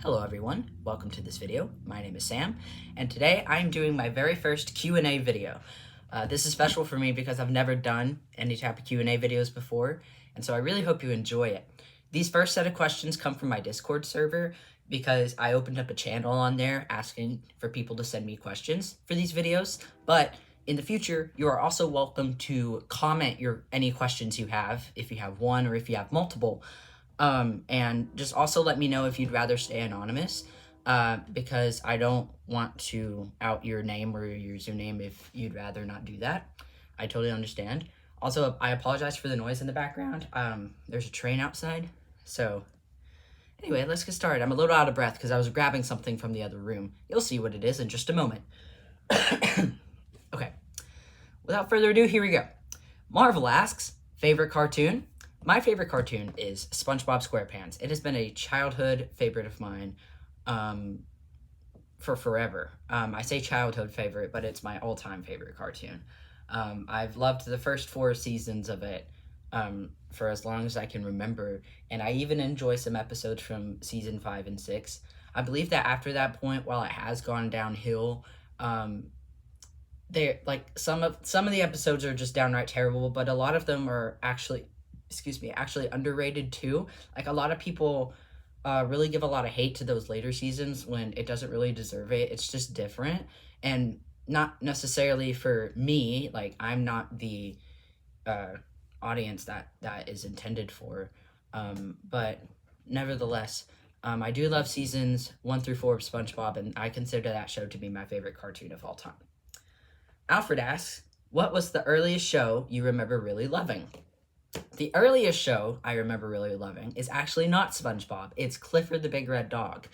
Hello everyone, welcome to this video. My name is Sam, and today I'm doing my very first Q&A video. This is special for me because I've never done any type of Q&A videos before, and so I really hope you enjoy it. These first set of questions come from my Discord server because I opened up a channel on there asking for people to send me questions for these videos, but in the future, you are also welcome to comment any questions you have, if you have one or if you have multiple. And just also let me know if you'd rather stay anonymous, because I don't want to out your name or your username if you'd rather not do that. I totally understand. Also, I apologize for the noise in the background. There's a train outside. So, anyway, let's get started. I'm a little out of breath because I was grabbing something from the other room. You'll see what it is in just a moment. Okay. Without further ado, here we go. Marvel asks, favorite cartoon? My favorite cartoon is SpongeBob SquarePants. It has been a childhood favorite of mine for forever. I say childhood favorite, but it's my all-time favorite cartoon. I've loved the first 4 seasons of it for as long as I can remember, and I even enjoy some episodes from season 5 and 6. I believe that after that point, while it has gone downhill, they like some of the episodes are just downright terrible, but a lot of them are actually underrated too. Like, a lot of people really give a lot of hate to those later seasons when it doesn't really deserve it. It's just different, and not necessarily for me. Like, I'm not the audience that is intended for, but nevertheless, I do love seasons 1 through 4 of SpongeBob, and I consider that show to be my favorite cartoon of all time. Alfred asks, what was the earliest show you remember really loving? The earliest show I remember really loving is actually not SpongeBob. It's Clifford the Big Red Dog.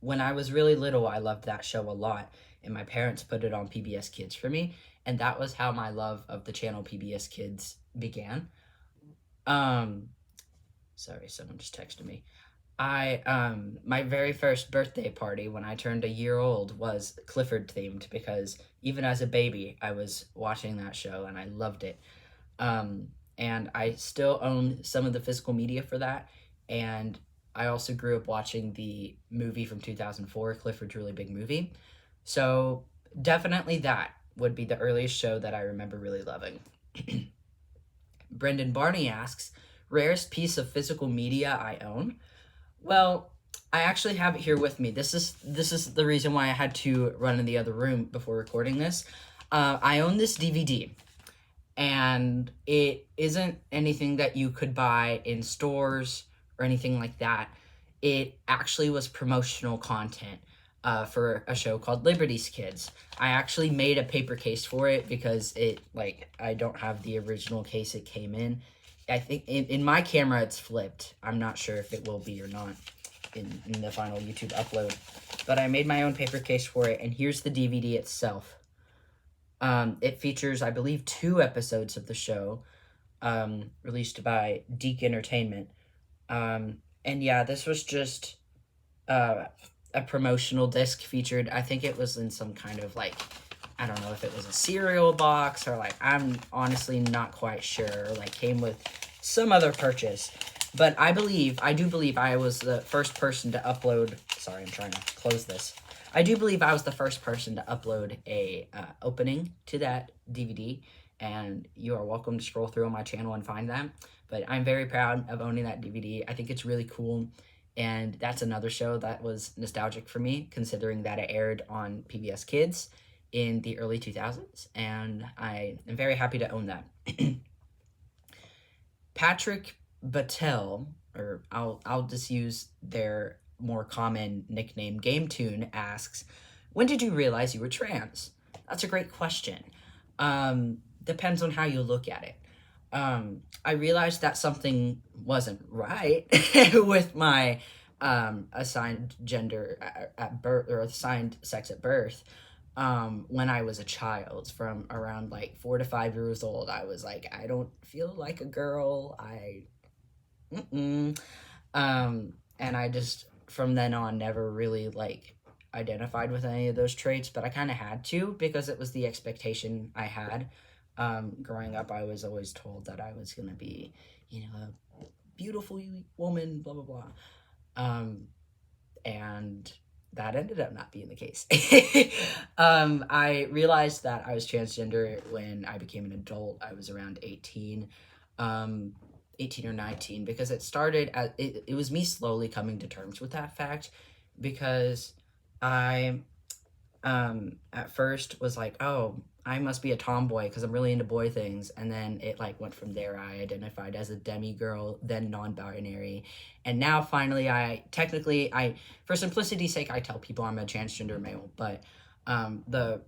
When I was really little, I loved that show a lot, and my parents put it on PBS Kids for me, and that was how my love of the channel PBS Kids began. Sorry, someone just texted me. My very first birthday party when I turned a year old was Clifford themed because even as a baby, I was watching that show and I loved it. And I still own some of the physical media for that. And I also grew up watching the movie from 2004, Clifford's Really Big Movie. So definitely that would be the earliest show that I remember really loving. Brendan Barney asks, rarest piece of physical media I own? Well, I actually have it here with me. This is the reason why I had to run in the other room before recording this. I own this DVD, and it isn't anything that you could buy in stores or anything like that. It actually was promotional content for a show called Liberty's Kids. I actually made a paper case for it because I don't have the original case it came in. I think in my camera it's flipped. I'm not sure if it will be or not in the final YouTube upload. But I made my own paper case for it, and here's the DVD itself. It features, I believe, 2 episodes of the show, released by Deke Entertainment. And yeah, this was just a promotional disc featured. I think it was in some kind of, I don't know if it was a cereal box or I'm honestly not quite sure. Came with some other purchase. But I do believe I was the first person to upload. Sorry, I'm trying to close this. I do believe I was the first person to upload a opening to that DVD, and you are welcome to scroll through on my channel and find that. But I'm very proud of owning that DVD. I think it's really cool, and that's another show that was nostalgic for me, considering that it aired on PBS Kids in the early 2000s, and I am very happy to own that. Patrick Battelle, or I'll just use their more common nickname, GameTune, asks, when did you realize you were trans? That's a great question. Depends on how you look at it. I realized that something wasn't right with my assigned gender at birth, or assigned sex at birth. When I was a child, from around 4 to 5 years old, I was like, I don't feel like a girl. And I just, from then on, never really identified with any of those traits, but I kind of had to because it was the expectation I had. Growing up, I was always told that I was going to be, a beautiful woman, blah, blah, blah. and that ended up not being the case. I realized that I was transgender when I became an adult. I was around 18. 18 or 19, because it started at it was me slowly coming to terms with that fact, because I at first was like, oh, I must be a tomboy because I'm really into boy things, and then it like went from there. I identified as a demigirl, then non-binary, and now finally I for simplicity's sake I tell people I'm a transgender male, but the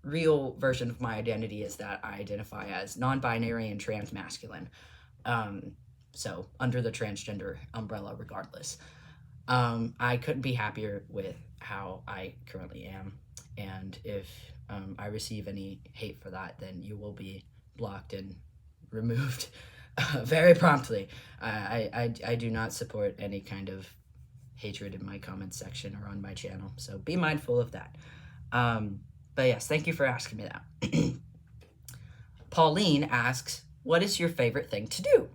real version of my identity is that I identify as non-binary and trans masculine. So under the transgender umbrella regardless. I couldn't be happier with how I currently am, and if I receive any hate for that, then you will be blocked and removed very promptly. I do not support any kind of hatred in my comment section or on my channel, so be mindful of that. But yes, thank you for asking me that. Pauline asks, what is your favorite thing to do?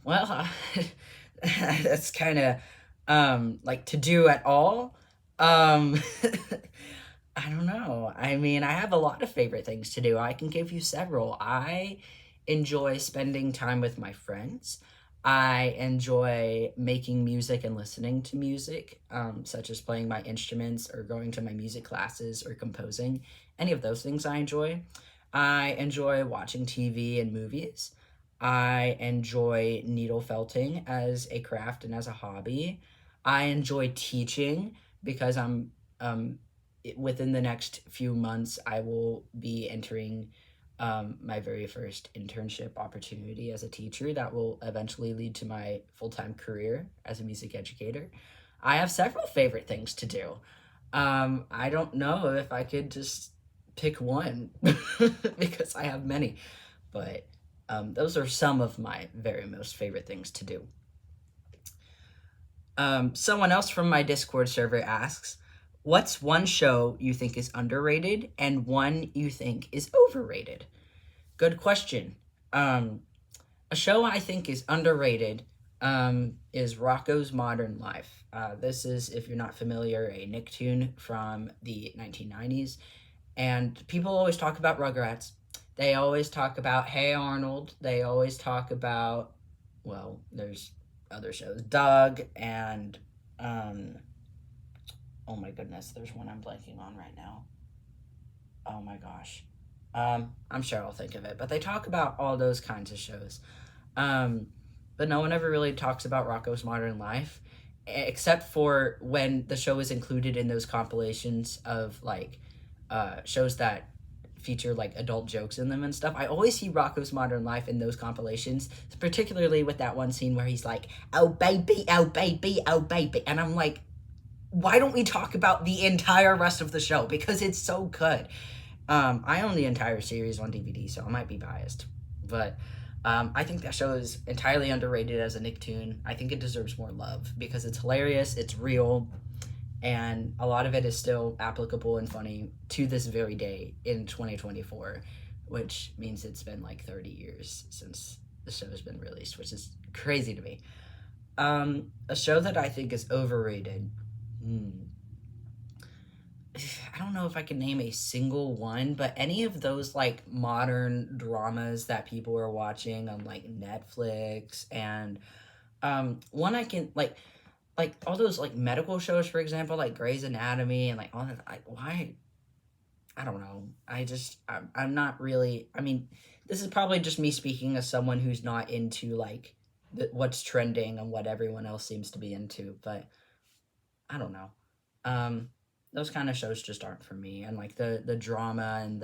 Well, that's kind of like to do at all. I don't know. I mean, I have a lot of favorite things to do. I can give you several. I enjoy spending time with my friends. I enjoy making music and listening to music, such as playing my instruments or going to my music classes or composing. Any of those things I enjoy. I enjoy watching TV and movies. I enjoy needle felting as a craft and as a hobby. I enjoy teaching because within the next few months, I will be entering my very first internship opportunity as a teacher that will eventually lead to my full-time career as a music educator. I have several favorite things to do. I don't know if I could just pick one because I have many, but those are some of my very most favorite things to do. Someone else from my Discord server asks, what's one show you think is underrated and one you think is overrated? Good question. A show I think is underrated is Rocko's Modern Life. This is, if you're not familiar, a Nicktoon from the 1990s. And people always talk about Rugrats. They always talk about Hey Arnold. They always talk about, well, there's other shows, Doug, and oh my goodness, there's one I'm blanking on right now. Oh my gosh. I'm sure I'll think of it, but they talk about all those kinds of shows. But no one ever really talks about Rocko's Modern Life, except for when the show is included in those compilations of like shows that feature like adult jokes in them and stuff. I always see Rocko's Modern Life in those compilations, particularly with that one scene where he's like, oh baby, oh baby, oh baby. And I'm like, why don't we talk about the entire rest of the show? Because it's so good. I own the entire series on DVD, so I might be biased. But I think that show is entirely underrated as a Nicktoon. I think it deserves more love because it's hilarious, it's real, and a lot of it is still applicable and funny to this very day in 2024, which means it's been like 30 years since the show has been released, which is crazy to me. A show that I think is overrated. I don't know if I can name a single one, but any of those like modern dramas that people are watching on like Netflix, and one I can like all those like medical shows, for example, like Grey's Anatomy and like all that. Why? I don't know. I'm not really. I mean, this is probably just me speaking as someone who's not into like what's trending and what everyone else seems to be into, but I don't know. Those kind of shows just aren't for me, and like the drama and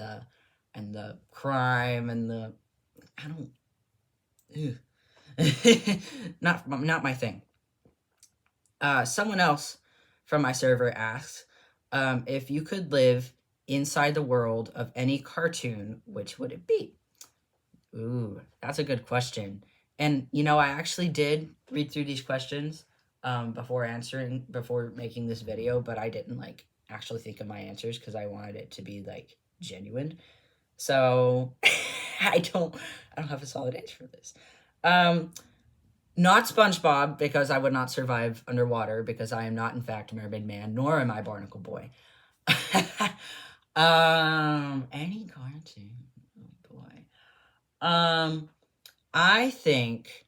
the crime and the I don't not my thing. Someone else from my server asks, if you could live inside the world of any cartoon, which would it be? Ooh, that's a good question. And you know, I actually did read through these questions before making this video, but I didn't like actually think of my answers because I wanted it to be like genuine. So I don't have a solid answer for this. Not SpongeBob, because I would not survive underwater, because I am not, in fact, Mermaid Man, nor am I Barnacle Boy. Any cartoon, oh boy. I think,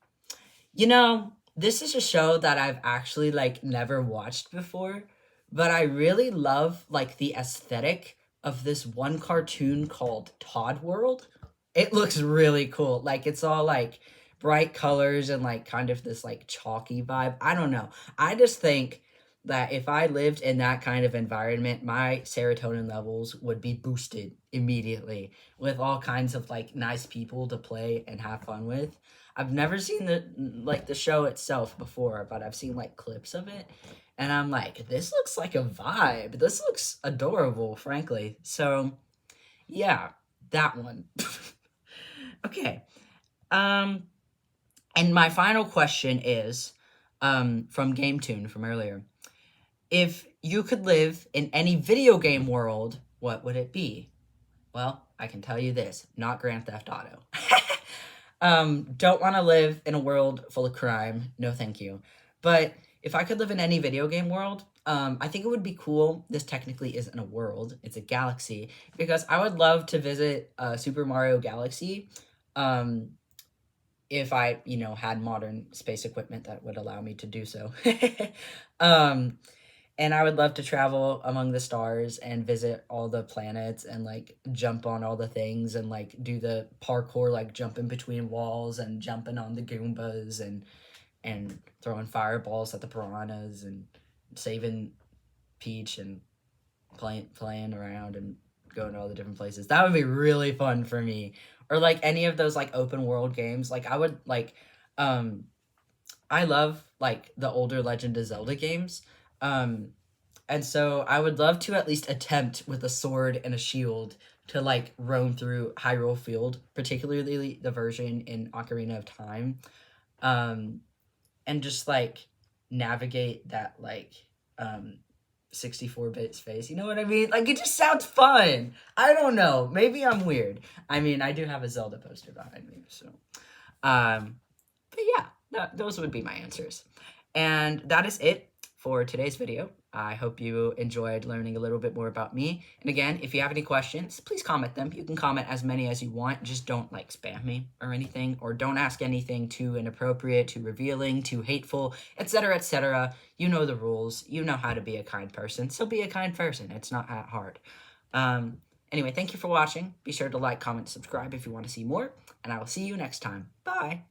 this is a show that I've actually, like, never watched before, but I really love, like, the aesthetic of this one cartoon called Todd World. It looks really cool. Like, it's all, like, bright colors and, like, kind of this, like, chalky vibe. I don't know. I just think that if I lived in that kind of environment, my serotonin levels would be boosted immediately with all kinds of, like, nice people to play and have fun with. I've never seen the show itself before, but I've seen, like, clips of it, and I'm like, this looks like a vibe. This looks adorable, frankly. So, yeah, that one. Okay. Um, and my final question is, from Game Tune from earlier. If you could live in any video game world, what would it be? Well, I can tell you this, not Grand Theft Auto. Don't want to live in a world full of crime. No, thank you. But if I could live in any video game world, I think it would be cool. This technically isn't a world, it's a galaxy. Because I would love to visit Super Mario Galaxy. If I, had modern space equipment that would allow me to do so. um, and I would love to travel among the stars and visit all the planets and, like, jump on all the things and, like, do the parkour, like, jumping between walls and jumping on the Goombas and throwing fireballs at the piranhas and saving Peach and playing around and going to all the different places. That would be really fun for me. Or, like, any of those, like, open world games. Like, I would, like, I love, like, the older Legend of Zelda games. And so I would love to at least attempt with a sword and a shield to, like, roam through Hyrule Field, particularly the version in Ocarina of Time. And just, like, navigate that, like, 64-bit space. You know what I mean? Like, it just sounds fun. I don't know. Maybe I'm weird. I mean, I do have a Zelda poster behind me, so. But yeah, those would be my answers. And that is it for today's video. I hope you enjoyed learning a little bit more about me. And again, if you have any questions, please comment them. You can comment as many as you want. Just don't, like, spam me or anything, or don't ask anything too inappropriate, too revealing, too hateful, etc., etc. You know the rules. You know how to be a kind person. So be a kind person. It's not that hard. Anyway, thank you for watching. Be sure to like, comment, subscribe if you want to see more, and I will see you next time. Bye!